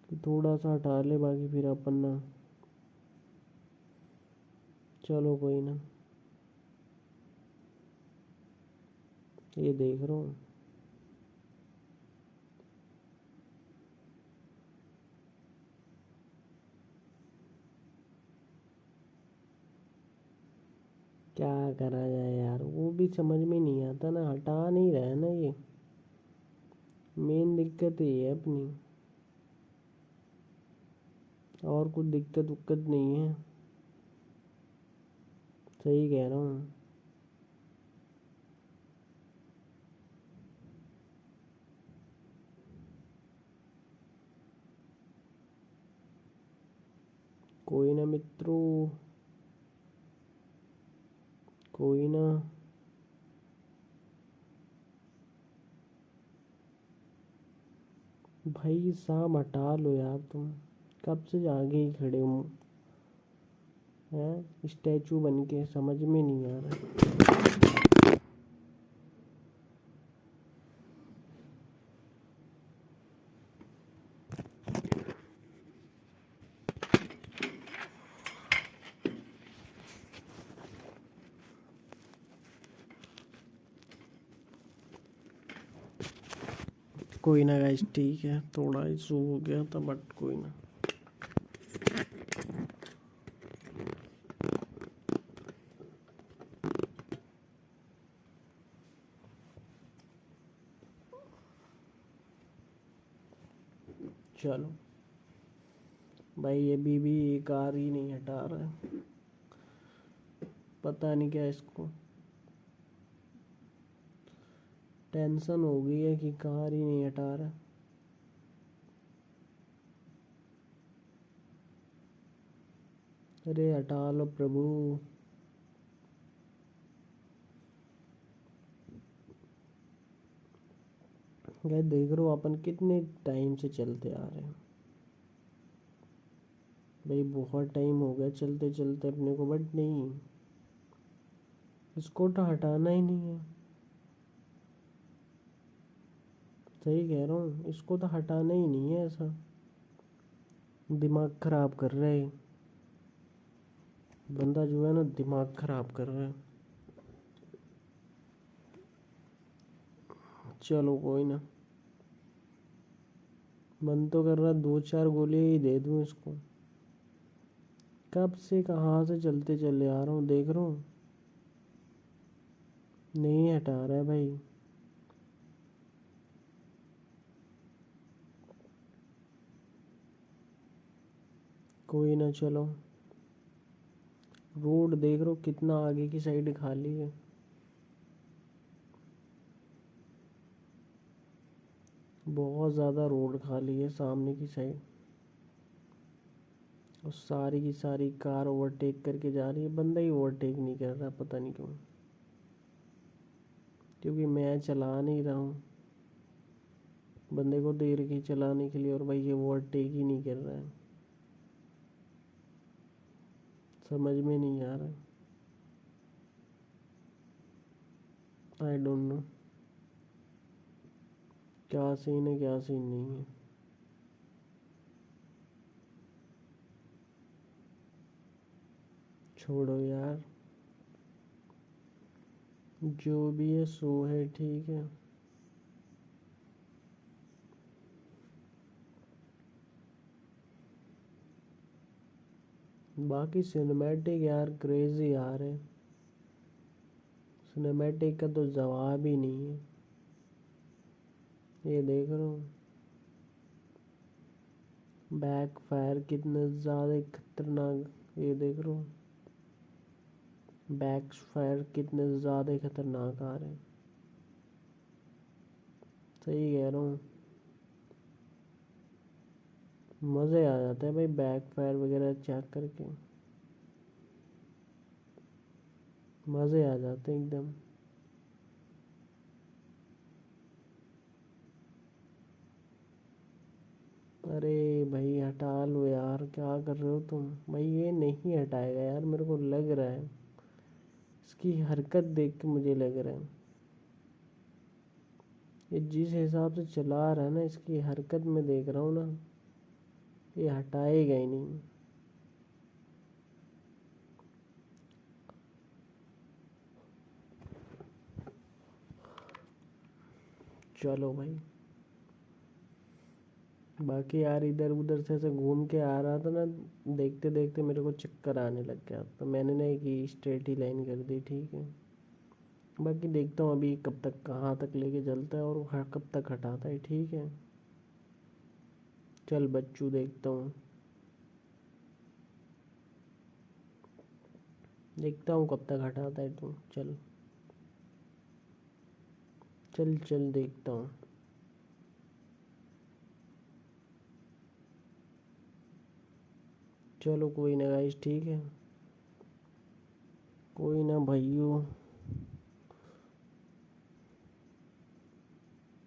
कि थोड़ा सा हटा ले, बाकी फिर अपन ना। चलो कोई ना, ये देख रहा हूँ। क्या करा जाए यार, वो भी समझ में नहीं आता ना, हटा नहीं रहा है ना ये। मेन दिक्कत ये है अपनी, और कुछ दिक्कत उक्कत नहीं है। सही कह रहा हूँ। कोई ना मित्रों, कोई ना। भाई साहब हटा लो यार, तुम कब से आगे ही खड़े हो हैं स्टैचू बन के, समझ में नहीं आ रहा। कोई ना गाइस, ठीक है, थोड़ा इशू हो गया था बट कोई ना। चलो भाई, अभी भी ये कार ही नहीं हटा रहा है, पता नहीं क्या इसको टेंशन हो गई है कि कार ही नहीं हटा रहा। अरे हटा लो प्रभु। गए देख रहे हो अपन कितने टाइम से चलते आ रहे हैं भाई, बहुत टाइम हो गया चलते चलते अपने को, बट नहीं, इसको तो हटाना ही नहीं है। सही कह रहा हूँ, इसको तो हटाना ही नहीं है, ऐसा दिमाग खराब कर रहा है बंदा, जो है ना दिमाग खराब कर रहा है। चलो कोई ना, मन तो कर रहा दो चार गोली ही दे दूँ इसको, कब से कहाँ से चलते चले आ रहा हूँ, देख रहा हूँ नहीं हटा रहा है भाई। कोई ना, चलो रोड देख रहे हो कितना आगे की साइड खाली है, बहुत ज़्यादा रोड खाली है सामने की साइड, और सारी की सारी कार ओवरटेक करके जा रही है, बंदा ही ओवरटेक नहीं कर रहा, पता नहीं क्यों, क्योंकि मैं चला नहीं रहा हूँ, बंदे को दे रखी चलाने के लिए, और भाई ये ओवरटेक ही नहीं कर रहा है, समझ में नहीं आ रहा। आई डोंट नो क्या सीन है क्या सीन नहीं है। छोड़ो यार, जो भी है सो है, ठीक है। बाकी सिनेमैटिक यार क्रेजी यार है, सिनेमैटिक का तो जवाब ही नहीं है। ये देख रहा हूँ बैक फायर कितने ज़्यादा खतरनाक, ये देख रहा हूँ बैक फायर कितने ज़्यादा खतरनाक आ रहे हैं। सही कह रहा हूँ, मज़े आ जाते हैं भाई बैक फायर वगैरह चेक करके, मज़े आ जाते हैं एकदम। अरे भाई हटा लो यार, क्या कर रहे हो तुम भाई, ये नहीं हटाएगा यार, मेरे को लग रहा है, इसकी हरकत देख के मुझे लग रहा है, ये जिस हिसाब से चला रहा है ना, इसकी हरकत में देख रहा हूँ ना, ये हटाएगा ही नहीं। चलो भाई, बाकी यार इधर उधर से ऐसे घूम के आ रहा था ना, देखते देखते मेरे को चक्कर आने लग गया, तो मैंने ना एक स्ट्रेट ही लाइन कर दी, ठीक है। बाकी देखता हूँ अभी कब तक कहाँ तक लेके चलता है, और कब तक हटाता है, ठीक है। चल बच्चू, देखता हूँ, देखता हूँ कब तक हटाता है तू, चल चल चल देखता हूँ। चलो कोई ना गाइस, ठीक है, कोई ना भाइयों,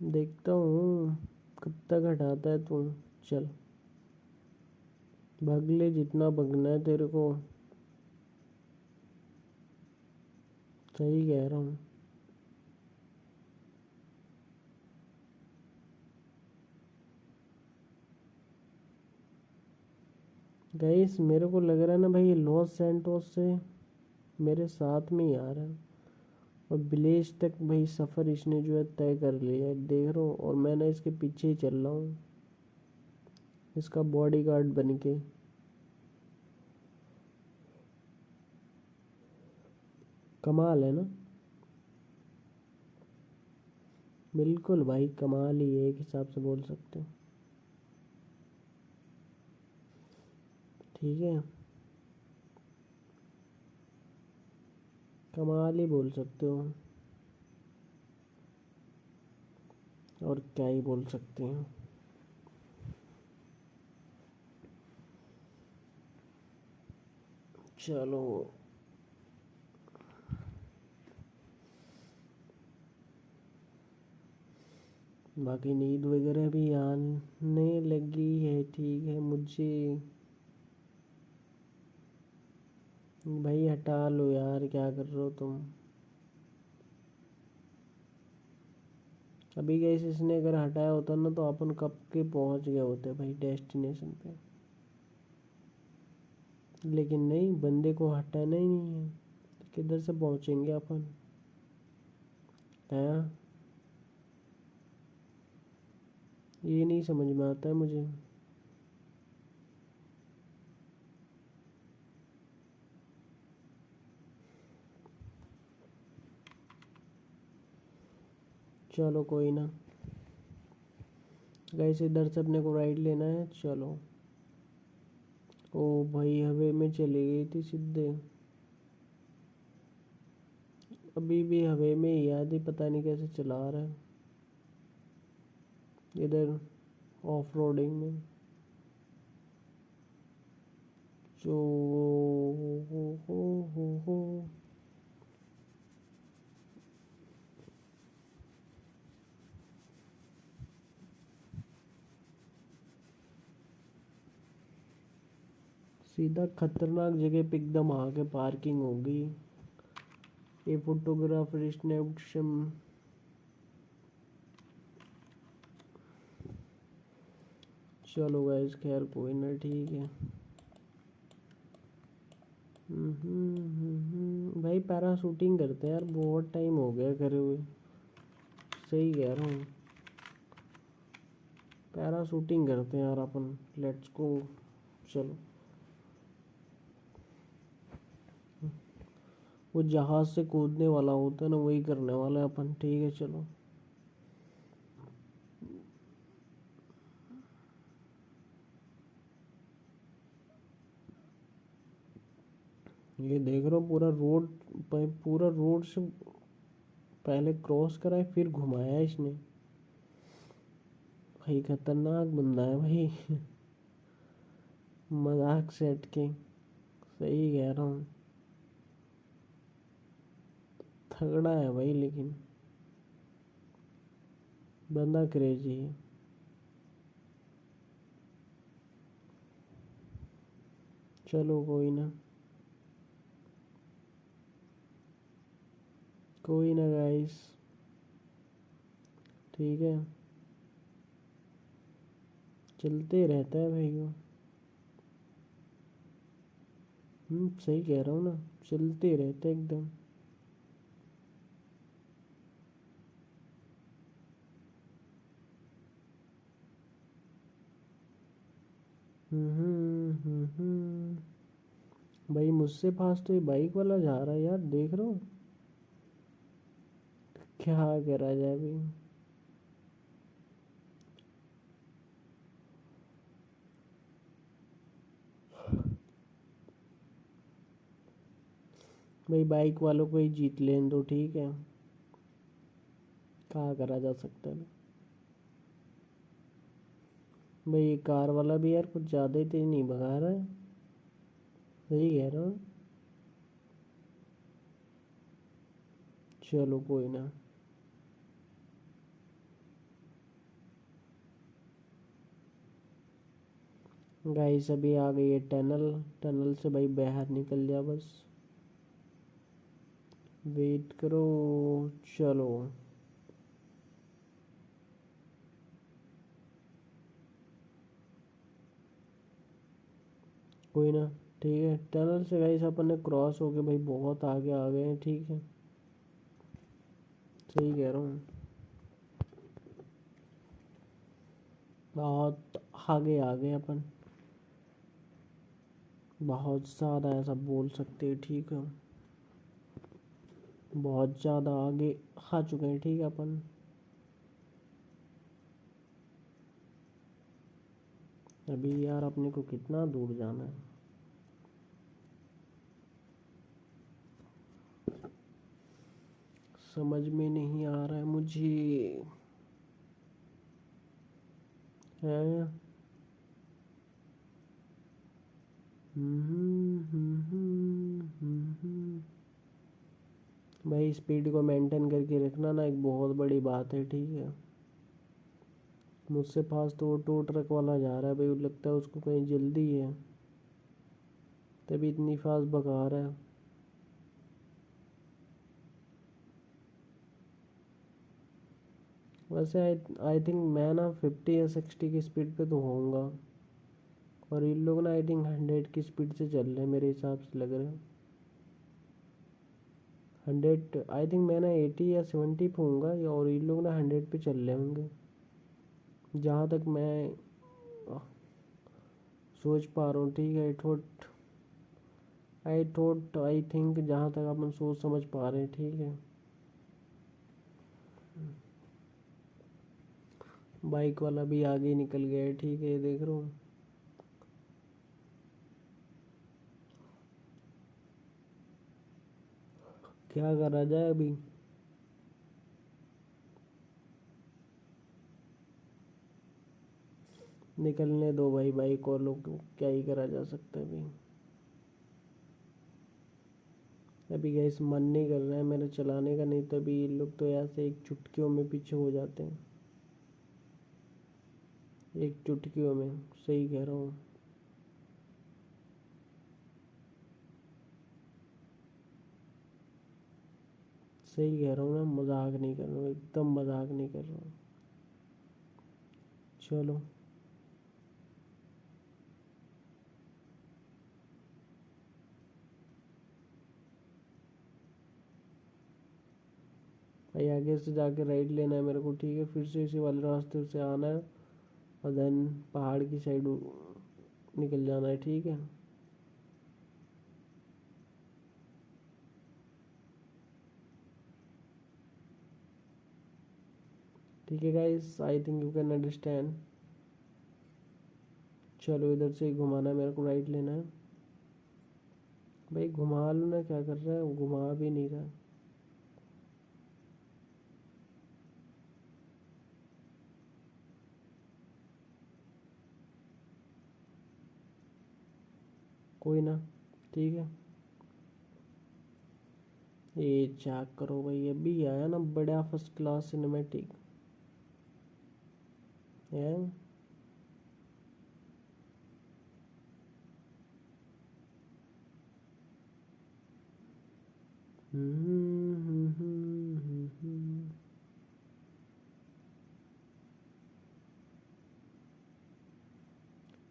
देखता हूँ कब तक हटाता है तू? चल भाग ले, जितना भगना है तेरे को। सही कह रहा हूँ। गाइस मेरे को लग रहा है ना भाई, ये लॉस सैंटोस से मेरे साथ में ही आ रहा है, और विलेज तक भाई सफ़र इसने जो है तय कर लिया है, देख रहा हूँ। और मैं ना इसके पीछे ही चल रहा हूँ, इसका बॉडीगार्ड बन के। कमाल है ना? बिल्कुल भाई कमाल ही है, एक हिसाब से बोल सकते हो। ठीक है, कमाल ही बोल सकते हो, और क्या ही बोल सकते हैं। चलो बाकी नींद वगैरह भी आने लगी है, ठीक है मुझे। भाई हटा लो यार, क्या कर रहे हो तुम? अभी गैस इसने अगर हटाया होता ना तो अपन कब के पहुंच गए होते भाई डेस्टिनेशन पे। लेकिन नहीं, बंदे को हटाना ही नहीं है, तो किधर से पहुंचेंगे अपन? हैं? ये नहीं समझ में आता है मुझे। चलो कोई ना गैस, इधर से अपने को राइट लेना है। चलो। ओ भाई हवे में चली गई थी सीधे, अभी भी हवे में ही याद ही, पता नहीं कैसे चला रहा है इधर ऑफ रोडिंग में। जो हो सीधा खतरनाक जगह पे एकदम आके पार्किंग होगी। ये फोटोग्राफर स्नैपशम। चलो गाइस खैर कोई ना, ठीक है। भाई पैराशूटिंग करते हैं यार, बहुत टाइम हो गया करे हुए। सही कह रहा हूँ, पैराशूटिंग करते हैं यार अपन, लेट्स गो। चलो, वो जहाज से कूदने वाला होता है ना, वही करने वाला है अपन, ठीक है चलो। ये देख रहा हूँ पूरा रोड से पहले क्रॉस कराए फिर घुमाया इसने। भाई खतरनाक बंदा है भाई। मजाक सेट के, सही कह रहा हूँ, तगड़ा है भाई, लेकिन बंदा क्रेजी है। चलो कोई ना, कोई ना गाइस, ठीक है, चलते रहता है भाई वो। सही कह रहा हूँ ना, चलते रहते एकदम। भाई मुझसे फास्ट तो ये बाइक वाला जा रहा है यार, देख रहा हूँ। क्या करा जाए अभी? भाई बाइक वालों को ही जीत लेने दो, ठीक है, क्या करा जा सकता है। भाई ये कार वाला भी यार कुछ ज़्यादा ही तेज नहीं भगा रहा है, सही कह रहा हूँ। चलो कोई ना। गाइस अभी आ गई है टनल। टनल से भाई बाहर निकल जा बस, वेट करो। चलो कोई ना, ठीक है। टनल से गाइस अपन ने क्रॉस होके भाई बहुत आगे आ गए हैं, ठीक है। सही कह रहा हूँ, बहुत आगे आ गए अपन, बहुत ज़्यादा ऐसा बोल सकते हैं, ठीक है। बहुत ज़्यादा आगे आ चुके हैं, ठीक है अपन। अभी यार अपने को कितना दूर जाना है, समझ में नहीं आ रहा है मुझे, है। भाई स्पीड को मेंटेन करके रखना ना एक बहुत बड़ी बात है, ठीक है। मुझसे पास तो वो टो ट्रक वाला जा रहा है भाई, लगता है उसको कहीं जल्दी है, तभी इतनी फास्ट भगा रहा है। वैसे आई आई थिंक मैं ना 50 या 60 की स्पीड पे तो होऊंगा, और इन लोग ना आई थिंक 100 की स्पीड से चल रहे हैं मेरे हिसाब से, लग रहा है 100। आई थिंक मैं ना 80 या 70 पे होऊंगा, या और इन लोग ना 100 पे चल रहे होंगे, जहाँ तक मैं सोच पा रहा हूँ, ठीक है। आई थिंक जहाँ तक अपन सोच समझ पा रहे हैं, ठीक है। बाइक वाला भी आगे निकल गया है, ठीक है, ये देख रहा हूँ। क्या करा जाए अभी, निकलने दो भाई बाइक और लोग को, क्या ही करा जा सकता है अभी। अभी गैस मन नहीं कर रहा है मेरा चलाने का, नहीं तो अभी ये लोग तो ऐसे एक चुटकियों में पीछे हो जाते हैं, एक चुटकियों में। सही कह रहा हूँ, सही कह रहा हूँ ना, मजाक नहीं कर रहा हूँ, एकदम मजाक नहीं कर रहा हूँ। चलो भाई आगे से जाके राइट लेना है मेरे को, ठीक है। फिर से इसी वाले रास्ते से आना है, और देन पहाड़ की साइड निकल जाना है, ठीक है। ठीक है guys, I think you can understand. चलो इधर से ही घुमाना है मेरे को, राइट लेना है। भाई घुमा लो ना, क्या कर रहा है, वो घुमा भी नहीं रहा। कोई ना, ठीक है। ये चेक करो भाई, अभी आया ना बड़ा फर्स्ट क्लास सिनेमेटिक है।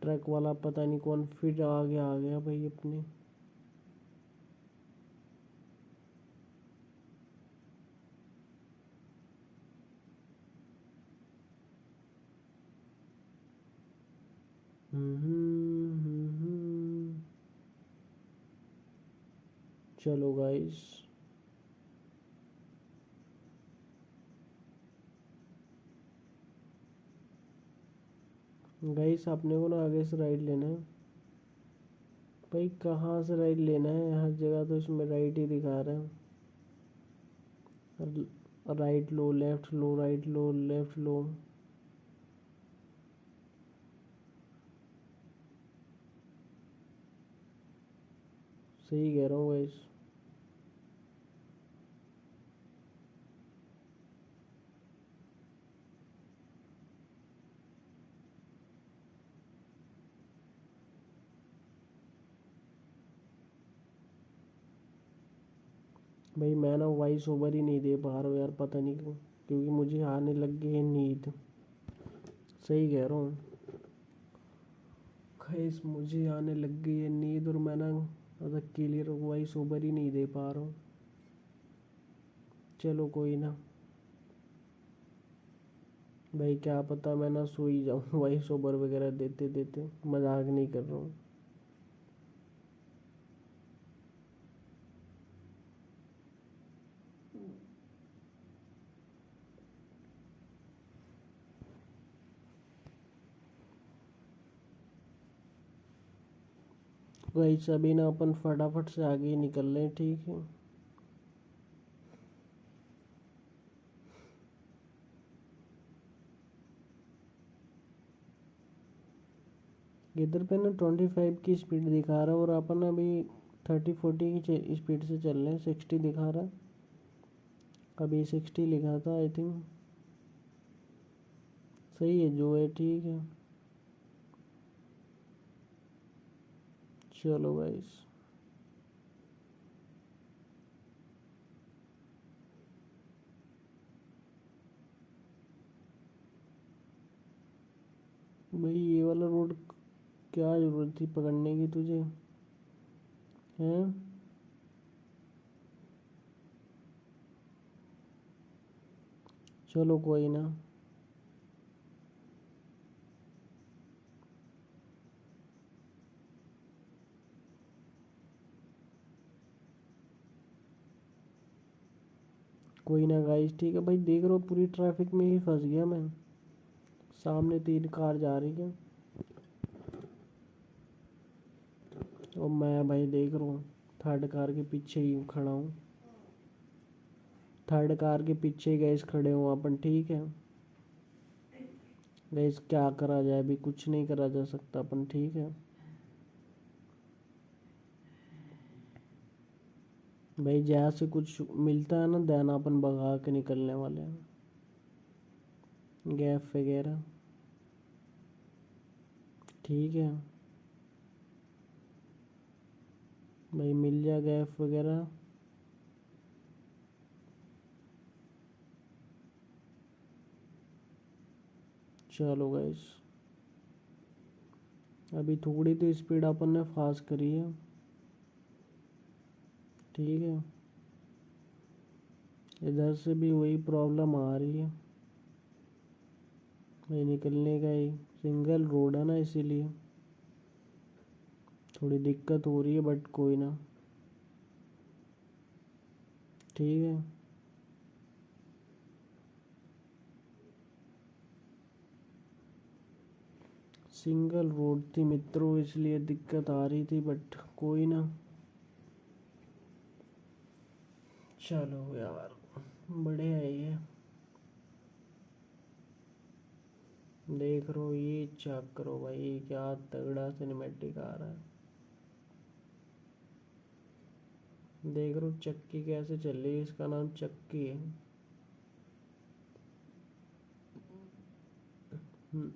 ट्रक वाला पता नहीं कौन फिर आगे आ गया भाई अपने। चलो गाइस, गाइस अपने को ना आगे से राइट लेना है। भाई कहाँ से राइट लेना है, हर जगह तो इसमें राइट ही दिखा रहा है। राइट लो, लेफ्ट लो, राइट लो, लेफ्ट लो। सही कह रहा हूँ गाइस। भाई मैं ना वॉइस ओवर ही नहीं दे पा रहा हूँ यार, पता नहीं क्यों, क्योंकि मुझे आने लग गई है नींद। सही कह रहा हूँ खैस, मुझे आने लग गई है नींद और मैं ना ज़्यादा क्लियर वॉइस ओवर ही नहीं दे पा रहा हूँ। चलो कोई ना भाई, क्या पता मैं ना सो ही जाऊँ वॉइस ओवर वगैरह देते देते, मजाक नहीं कर रहा हूँ। भाई सभी ना अपन फटाफट से आगे ही निकल रहे हैं, ठीक है। इधर पे ना 25 की स्पीड दिखा रहा है और अपन अभी 30-40 की स्पीड से चल रहे हैं। 60 दिखा रहा है, अभी 60 लिखा था आई थिंक। सही है जो है, ठीक है। चलो गाइस, भाई ये वाला रोड क्या जरूरत थी पकड़ने की तुझे, हैं? चलो कोई ना। कोई ना गाइस, ठीक है भाई। देख रहा हूँ पूरी ट्रैफिक में ही फंस गया मैं। सामने 3 कार जा रही है और मैं भाई देख रहा हूँ थर्ड कार के पीछे ही खड़ा हूँ। थर्ड कार के पीछे ही गैस खड़े हो अपन, ठीक है। गैस क्या करा जाए, अभी कुछ नहीं करा जा सकता अपन, ठीक है भाई। जहाँ से कुछ मिलता है ना देना, अपन भगा के निकलने वाले हैं। गैप वगैरह, ठीक है भाई, मिल जाए गैप वगैरह। चलो गैस, अभी थोड़ी तो स्पीड अपन ने फास्ट करी है, ठीक है। इधर से भी वही प्रॉब्लम आ रही है भाई, निकलने का ही सिंगल रोड है ना, इसीलिए थोड़ी दिक्कत हो रही है, बट कोई ना, ठीक है। सिंगल रोड थी मित्रों, इसलिए दिक्कत आ रही थी, बट कोई ना। चलो यार, बढ़िया है ये। देख रो, ये चेक करो भाई, क्या तगड़ा सिनेमैटिक आ रहा है। देख रो चक्की कैसे चल रही है, इसका नाम चक्की है। हम्म,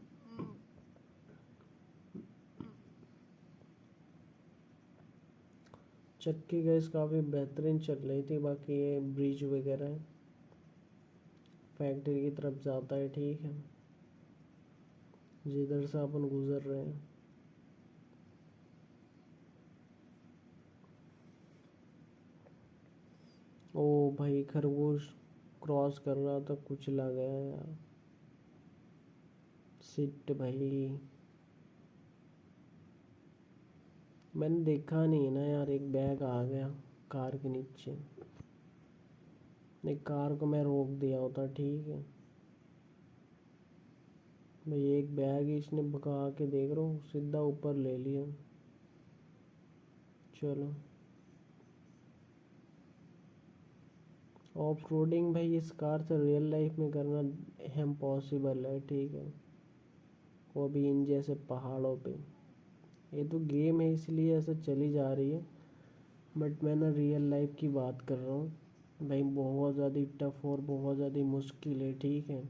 चक्की गैस काफ़ी बेहतरीन चल रही थी। बाकी ये ब्रिज वगैरह है, फैक्ट्री की तरफ जाता है, ठीक है, जिधर से अपन गुजर रहे हैं। ओ भाई, खरगोश क्रॉस कर रहा था, कुचला गया यार। सिट भाई, मैंने देखा नहीं ना यार, एक बैग आ गया कार के नीचे। एक कार को मैं रोक दिया होता, ठीक है भाई। एक बैग ही इसने भगा के देख रहा हूँ सीधा ऊपर ले लिया। चलो, ऑफ रोडिंग भाई इस कार से रियल लाइफ में करना इम्पॉसिबल है, ठीक है, वो भी इन जैसे पहाड़ों पे। ये तो गेम है इसलिए ऐसा चली जा रही है, बट मैं ना रियल लाइफ की बात कर रहा हूँ भाई। बहुत ज़्यादा टफ और बहुत ज़्यादा मुश्किल है, ठीक है,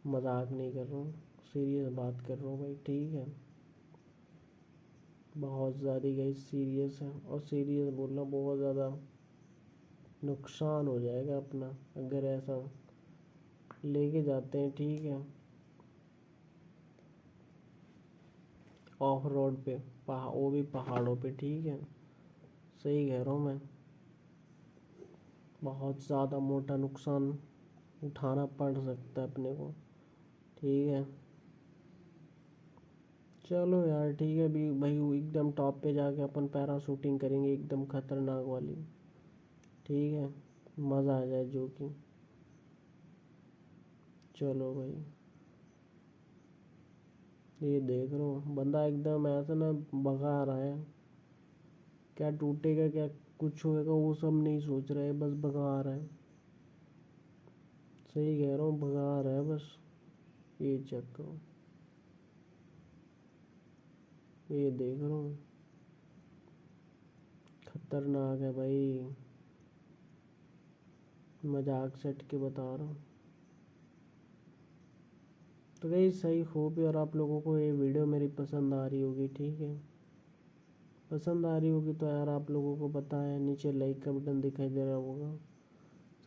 मजाक नहीं कर रहा हूँ, सीरियस बात कर रहा हूँ भाई, ठीक है। बहुत ज़्यादा गई सीरियस है, और सीरियस बोलना बहुत ज़्यादा नुकसान हो जाएगा अपना अगर ऐसा लेके जाते हैं, ठीक है। ऑफ रोड पे वो भी पहाड़ों पे, ठीक है। सही कह रहा हूँ मैं। बहुत ज़्यादा मोटा नुकसान उठाना पड़ सकता है अपने को, ठीक है। चलो यार ठीक है, अभी भाई वो एकदम टॉप पे जाके अपन पैराशूटिंग करेंगे एकदम खतरनाक वाली, ठीक है। मज़ा आ जाए जो कि। चलो भाई, ये देख रहा हूँ बंदा एकदम ऐसा ना भगा रहा है, क्या टूटेगा क्या कुछ होएगा वो सब नहीं सोच रहा है, बस भगा रहा है। सही कह रहा हूँ, भगा रहा है बस। ये चेक करो, ये देख रहा हूँ, खतरनाक है भाई, मजाक सेट के बता रहा हूँ। तो भाई सही होप यार आप लोगों को ये वीडियो मेरी पसंद आ रही होगी, ठीक है। पसंद आ रही होगी तो यार आप लोगों को पता है नीचे लाइक का बटन दिखाई दे रहा होगा,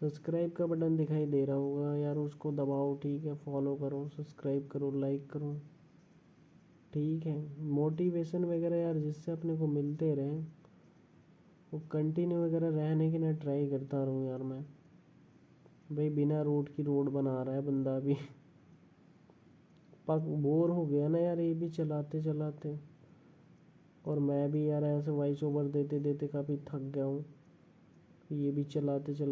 सब्सक्राइब का बटन दिखाई दे रहा होगा यार, उसको दबाओ, ठीक है। फॉलो करो, सब्सक्राइब करो, लाइक करो, ठीक है। मोटिवेशन वगैरह यार जिससे अपने को मिलते रहे, वो कंटिन्यू वगैरह रहने की ना ट्राई करता रहूँ यार मैं। भाई बिना रोड की रोड बना रहा है बंदा अभी। पक बोर हो गया ना यार ये भी चलाते चलाते, और मैं भी यार ऐसे वॉइस ओवर देते देते काफ़ी थक गया हूँ, ये भी चलाते चलाते।